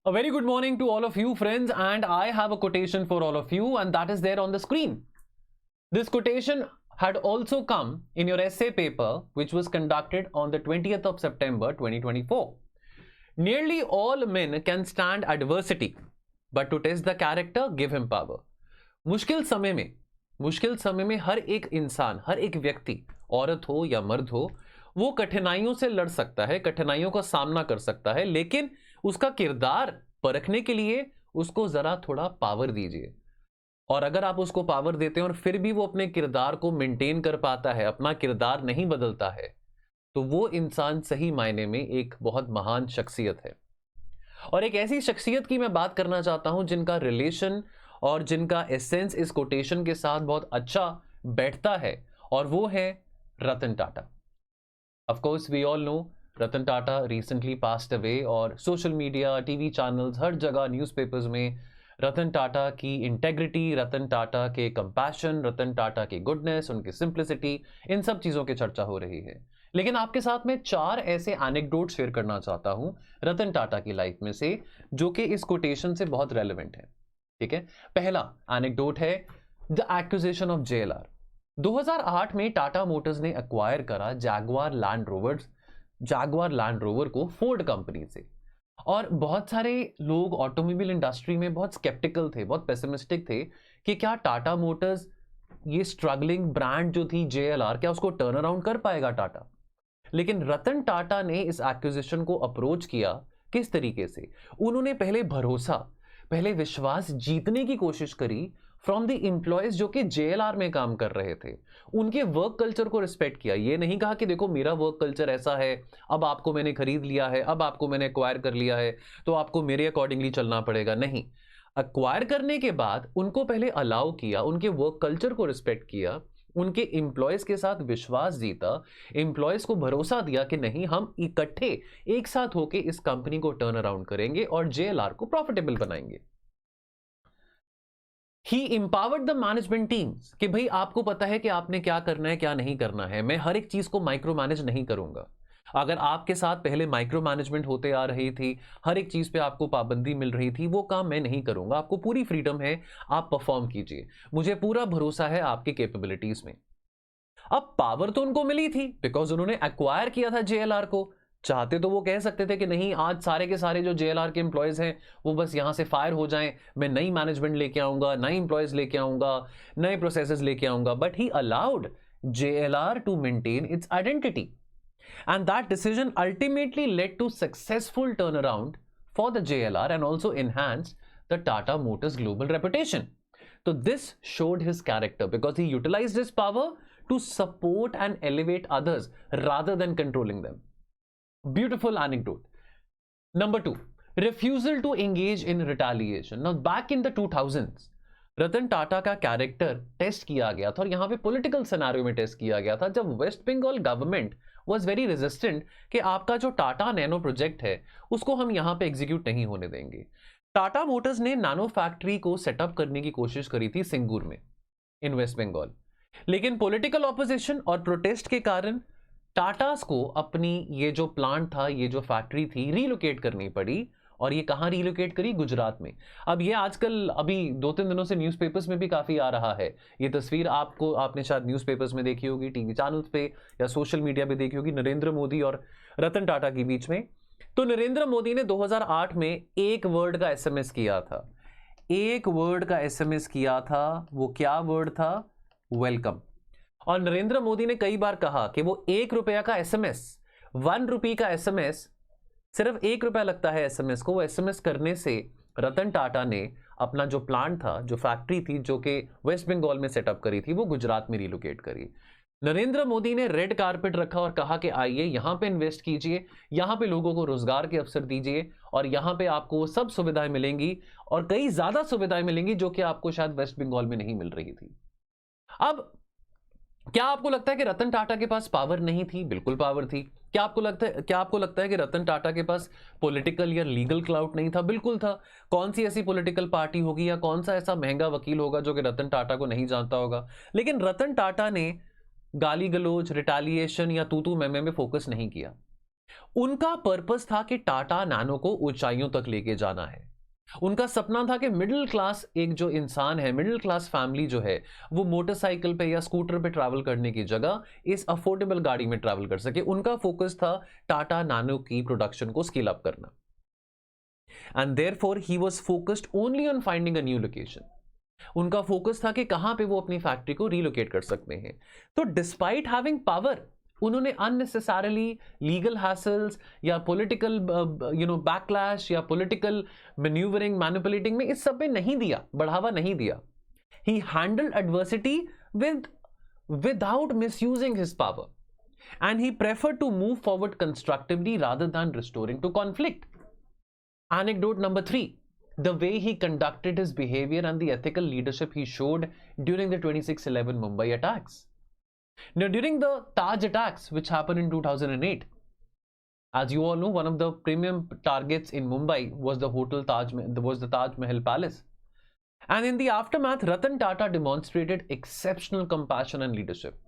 A very good morning to all of you, friends, and I have a quotation for all of you, and that is there on the screen. This quotation had also come in your essay paper, which was conducted on the 20th of September 2024. Nearly all men can stand adversity, but to test the character, give him power. मुश्किल समय में हर एक इंसान, हर एक व्यक्ति, औरत हो या मर्द हो, वो कठिनाइयों से लड़ सकता है, कठिनाइयों का सामना कर सकता है, लेकिन उसका किरदार परखने के लिए उसको जरा थोड़ा पावर दीजिए। और अगर आप उसको पावर देते हैं और फिर भी वो अपने किरदार को मेंटेन कर पाता है, अपना किरदार नहीं बदलता है, तो वो इंसान सही मायने में एक बहुत महान शख्सियत है। और एक ऐसी शख्सियत की मैं बात करना चाहता हूं जिनका रिलेशन और जिनका एसेंस इस कोटेशन के साथ बहुत अच्छा बैठता है, और वो है Ratan Tata. Of course we all know Ratan Tata recently passed away, और सोशल मीडिया, टीवी चैनल्स, हर जगह न्यूज़पेपर्स में रतन टाटा की इंटेग्रिटी, रतन टाटा के कंपैशन, रतन टाटा की गुडनेस, उनकी सिंप्लिसिटी, इन सब चीज़ों की चर्चा हो रही है। लेकिन आपके साथ में 4 ऐसे एनेक्डोट शेयर करना चाहता हूं रतन टाटा की लाइफ में से, जो कि इस कोटेशन से बहुत रेलेवेंट है। ठीक है, पहला एनेक्डोट है द एक्विजिशन ऑफ JLR। 2008 में टाटा मोटर्स ने एक्वायर करा जैगवार लैंड रोवर को फोर्ड कंपनी से। और बहुत सारे लोग ऑटोमोबाइल इंडस्ट्री में बहुत स्केप्टिकल थे, बहुत पेसिमिस्टिक थे कि क्या टाटा मोटर्स, ये स्ट्रगलिंग ब्रांड जो थी JLR, क्या उसको टर्न अराउंड कर पाएगा टाटा। लेकिन रतन टाटा ने इस एक्विजिशन को अप्रोच किया किस तरीके से? उन्होंने पहले विश्वास जीतने की कोशिश करी फ्रॉम द एम्प्लॉयज जो कि JLR में काम कर रहे थे। उनके वर्क कल्चर को रिस्पेक्ट किया। ये नहीं कहा कि देखो मेरा वर्क कल्चर ऐसा है, अब आपको मैंने खरीद लिया है, अब आपको मैंने एक्वायर कर लिया है, तो आपको मेरे अकॉर्डिंगली चलना पड़ेगा। नहीं, एक्वायर करने के बाद उनको पहले अलाउ किया, उनके वर्क कल्चर को रिस्पेक्ट किया, उनके एम्प्लॉयज के साथ विश्वास जीता, एम्प्लॉयज को भरोसा दिया कि नहीं, हम इकट्ठे एक साथ होकर इस कंपनी को टर्न अराउंड करेंगे और JLR को प्रॉफिटेबल बनाएंगे। ही इंपावर्ड द मैनेजमेंट टीम्स कि भाई आपको पता है कि आपने क्या करना है, क्या नहीं करना है। मैं हर एक चीज को माइक्रो मैनेज नहीं करूंगा। अगर आपके साथ पहले माइक्रो मैनेजमेंट होते आ रही थी, हर एक चीज पे आपको पाबंदी मिल रही थी, वो काम मैं नहीं करूंगा। आपको पूरी फ्रीडम है, आप परफॉर्म कीजिए, मुझे पूरा भरोसा है आपकी कैपेबिलिटीज में। अब पावर तो उनको मिली थी बिकॉज उन्होंने एक्वायर किया था JLR को। चाहते तो वो कह सकते थे कि नहीं, आज सारे के सारे जो JLR के एम्प्लॉयज हैं वो बस यहां से फायर हो जाएं, मैं नई मैनेजमेंट लेके आऊंगा, नए एम्प्लॉयज लेके आऊंगा, नए प्रोसेसेस लेके आऊंगा। But he allowed JLR to maintain its identity, and that decision ultimately led to successful turnaround for the JLR and also enhanced the Tata Motors global reputation. So this showed his character because he utilized his power to support and elevate others rather than controlling them. Beautiful anecdote. Number 2, refusal to engage in retaliation. Now back in the 2000s, Ratan Tata का character test किया गया था, और यहां पे political scenario में test किया गया था, जब West Bengal government was very resistant कि आपका जो टाटा नैनो प्रोजेक्ट है उसको हम यहां पे एग्जीक्यूट नहीं होने देंगे। टाटा मोटर्स ने नैनो फैक्ट्री को सेटअप करने की कोशिश करी थी सिंगूर में इन वेस्ट बंगाल, लेकिन पॉलिटिकल ऑपोजिशन और प्रोटेस्ट के कारण टाटास को अपनी ये जो प्लांट था, ये जो फैक्ट्री थी, रीलोकेट करनी पड़ी। और ये कहां रीलोकेट करी? गुजरात में। अब ये आजकल अभी 2-3 दिनों से न्यूज़पेपर्स में भी काफी आ रहा है। ये तस्वीर आपने शायद न्यूज़पेपर्स में देखी होगी, टीवी चैनल्स पे या सोशल मीडिया पे देखी होगी, नरेंद्र मोदी और रतन टाटा के बीच में। तो नरेंद्र मोदी ने 2008 में एक वर्ड का SMS किया था, एक वर्ड का SMS किया था। वो क्या वर्ड था? वेलकम। और नरेंद्र मोदी ने कई बार कहा कि वो ₹1 का SMS, 1 रुपी का SMS, सिर्फ ₹1 लगता है SMS को। वो SMS करने से रतन टाटा ने अपना जो प्लांट था, जो फैक्ट्री थी, जो कि वेस्ट बंगाल में सेटअप करी थी, वो गुजरात में रिलोकेट करी। नरेंद्र मोदी ने रेड कारपेट रखा और कहा कि आइए यहां पे इन्वेस्ट कीजिए, यहां पे लोगों को रोजगार के अवसर दीजिए, और यहां पे आपको सब सुविधाएं मिलेंगी, और कई ज्यादा सुविधाएं मिलेंगी जो कि आपको शायद वेस्ट बंगाल में नहीं मिल रही थी। अब क्या आपको लगता है कि रतन टाटा के पास पावर नहीं थी? बिल्कुल पावर थी। क्या आपको लगता है कि रतन टाटा के पास पॉलिटिकल या लीगल क्लाउट नहीं था? बिल्कुल था। कौन सी ऐसी पॉलिटिकल पार्टी होगी या कौन सा ऐसा महंगा वकील होगा जो कि रतन टाटा को नहीं जानता होगा? लेकिन रतन टाटा ने गाली गलोच, रिटालिएशन या तू तू मैं में फोकस नहीं किया। उनका पर्पस था कि टाटा नैनो को ऊंचाइयों तक लेके जाना है। उनका सपना था कि मिडिल क्लास एक जो इंसान है, मिडिल क्लास फैमिली जो है, वो मोटरसाइकिल पे या स्कूटर पे ट्रैवल करने की जगह इस अफोर्डेबल गाड़ी में ट्रैवल कर सके। उनका फोकस था टाटा नैनो की प्रोडक्शन को स्केल अप करना, and therefore he was focused only on finding a new location. उनका फोकस था कि कहां पे वो अपनी फैक्ट्री को रिलोकेट कर सकते हैं। तो डिस्पाइट हैविंग पावर, उन्होंने अननेसेसरली लीगल हैसल्स या पॉलिटिकल बैकलैश या पॉलिटिकल मैन्यूवरिंग मैनिपुलेटिंग में इस सब में नहीं दिया, बढ़ावा नहीं दिया। ही handled adversity without misusing his power, and he preferred to move forward constructively rather than restoring to conflict. Anecdote number 3, the way he conducted his behavior and the ethical leadership he showed during the 26/11 Mumbai attacks. Now, during the Taj attacks, which happened in 2008, as you all know, one of the premium targets in Mumbai was the Taj Mahal Palace. And in the aftermath, Ratan Tata demonstrated exceptional compassion and leadership.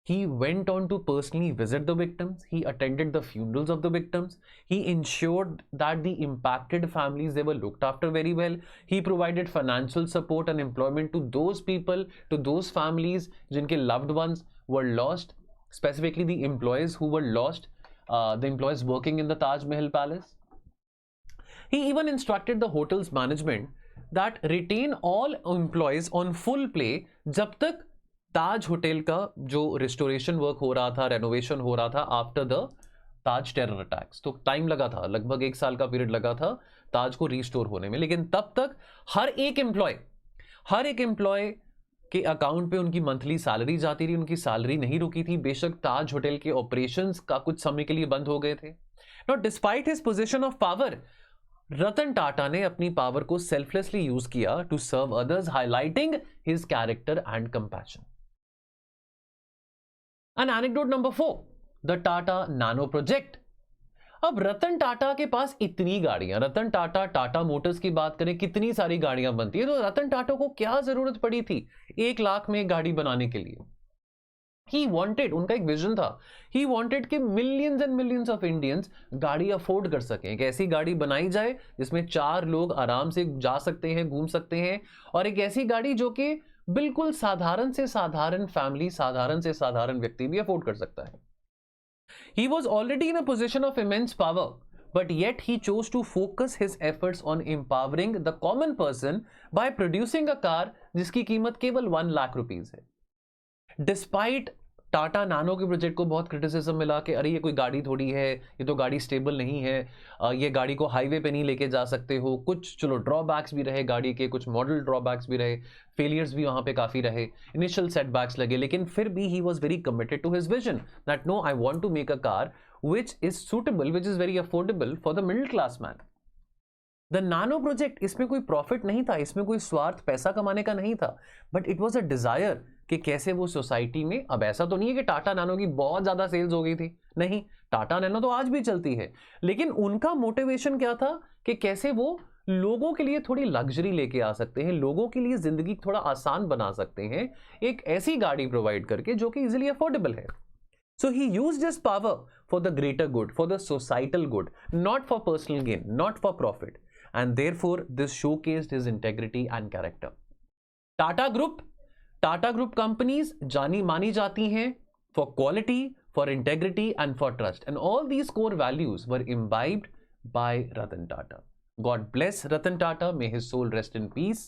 He went on to personally visit the victims. He attended the funerals of the victims. He ensured that the impacted families, they were looked after very well. He provided financial support and employment to those people, to those families jinke loved ones were lost, specifically the employees who were lost, the employees working in the Taj Mahal Palace. He even instructed the hotel's management that retain all employees on full pay जब तक ताज hotel का जो restoration work हो रहा था, renovation हो रहा था after the Taj terror attacks. तो टाइम लगा था, लगभग 1 साल का पीरियड लगा था ताज को रिस्टोर होने में, लेकिन तब तक हर एक एम्प्लॉय के अकाउंट पे उनकी मंथली सैलरी जाती रही, उनकी सैलरी नहीं रुकी थी। बेशक ताज होटल के ऑपरेशंस का कुछ समय के लिए बंद हो गए थे। Not despite his position of power, Ratan Tata ने अपनी पावर को सेल्फलेसली यूज किया to serve others, highlighting his character and compassion. And anecdote number 4, the Tata Nano project. अब रतन टाटा के पास इतनी गाड़ियां, रतन टाटा मोटर्स की बात करें, कितनी सारी गाड़ियां बनती है, तो रतन टाटा को क्या जरूरत पड़ी थी 1 लाख में एक गाड़ी बनाने के लिए? He wanted, उनका एक विजन था, he wanted कि millions and millions of Indians गाड़ी अफोर्ड कर सकें। एक ऐसी गाड़ी बनाई जाए जिसमें 4 लोग आराम से जा सकते हैं, घूम सकते हैं, और एक ऐसी गाड़ी जो कि बिल्कुल साधारण से साधारण फैमिली, साधारण से साधारण व्यक्ति भी अफोर्ड कर सकता है। He was already in a position of immense power, but yet he chose to focus his efforts on empowering the common person by producing a car जिसकी कीमत केवल 1 लाख रुपीस है। डिस्पाइट टाटा नैनो के प्रोजेक्ट को बहुत क्रिटिसिज्म मिला कि अरे ये कोई गाड़ी थोड़ी है, ये तो गाड़ी स्टेबल नहीं है, ये गाड़ी को हाईवे पे नहीं लेके जा सकते हो। कुछ चलो ड्रॉबैक्स भी रहे गाड़ी के, कुछ मॉडल ड्रॉबैक्स भी रहे, फेलियर्स भी वहाँ पे काफ़ी रहे, इनिशियल सेटबैक्स लगे, लेकिन फिर भी he was very committed to his vision that no, I want to make a car which is suitable, which is very affordable for the middle class man. The Nano project, इसमें कोई profit नहीं था, इसमें कोई स्वार्थ पैसा कमाने का नहीं था, but it was a desire कि कैसे वो सोसाइटी में, अब ऐसा तो नहीं है कि टाटा नैनो की बहुत ज्यादा सेल्स हो गई थी, नहीं, टाटा नैनो तो आज भी चलती है, लेकिन उनका मोटिवेशन क्या था कि कैसे वो लोगों के लिए थोड़ी लग्जरी लेके आ सकते हैं, लोगों के लिए जिंदगी थोड़ा आसान बना सकते हैं एक ऐसी गाड़ी प्रोवाइड करके जो कि इजिली अफोर्डेबल है। So he used his power for the greater good, for the societal good, not for personal gain, not for profit. And therefore, this showcased his integrity and character. Tata Group companies जानी मानी जाती हैं for quality, for integrity, and for trust. And all these core values were imbibed by Ratan Tata. God bless Ratan Tata. May his soul rest in peace.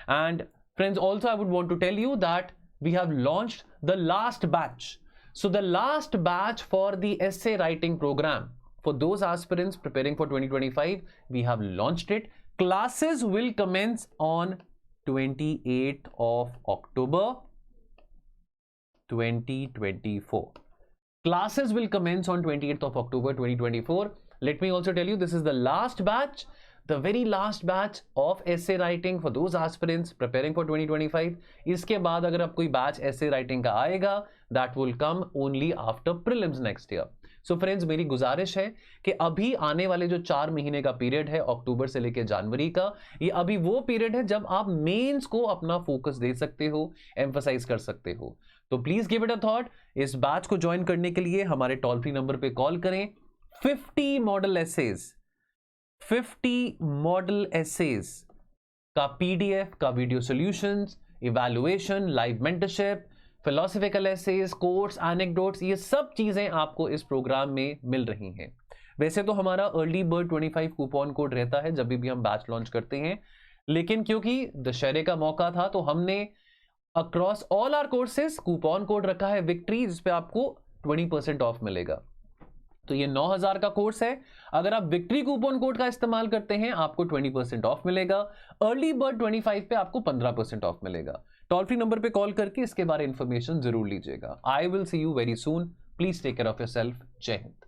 And friends, also I would want to tell you that we have launched the last batch. So the last batch for the essay writing program, for those aspirants preparing for 2025, we have launched it. Classes will commence on 28th of October 2024. Classes will commence on 28th of October 2024. Let me also tell you, this is the last batch, the very last batch of essay writing for those aspirants preparing for 2025. इसके बाद अगर अब कोई batch essay writing का आएगा, that will come only after prelims next year. So friends, मेरी गुजारिश है कि अभी आने वाले जो 4 महीने का पीरियड है, अक्टूबर से लेकर जनवरी का, ये अभी वो पीरियड है जब आप मेंस को अपना फोकस दे सकते हो, एम्फसाइज कर सकते हो। तो please give it a thought. इस बैच को ज्वाइन करने के लिए हमारे टोल फ्री नंबर पे कॉल करें 50 मॉडल एसेज, 50 मॉडल एसेज का पीडीएफ का video solutions, evaluation, live mentorship, philosophical essays, quotes, anecdotes, ये सब चीजें आपको इस प्रोग्राम में मिल रही हैं। वैसे तो हमारा अर्ली बर्ड 25 कूपन कोड रहता है जब भी हम बैच लॉन्च करते हैं, लेकिन क्योंकि दशहरे का मौका था तो हमने across all our courses coupon code रखा है विक्ट्री, जिस पे आपको 20% ऑफ मिलेगा। तो ये 9000 का कोर्स है, अगर आप विक्ट्री कूपन कोड का इस्तेमाल करते हैं आपको 20% ऑफ मिलेगा। अर्ली बर्ड 25 पे आपको 15% ऑफ मिलेगा। टोल फ्री नंबर पे कॉल करके इसके बारे में इंफॉर्मेशन जरूर लीजिएगा। I will see you very soon. Please take care of yourself. जय हिंद।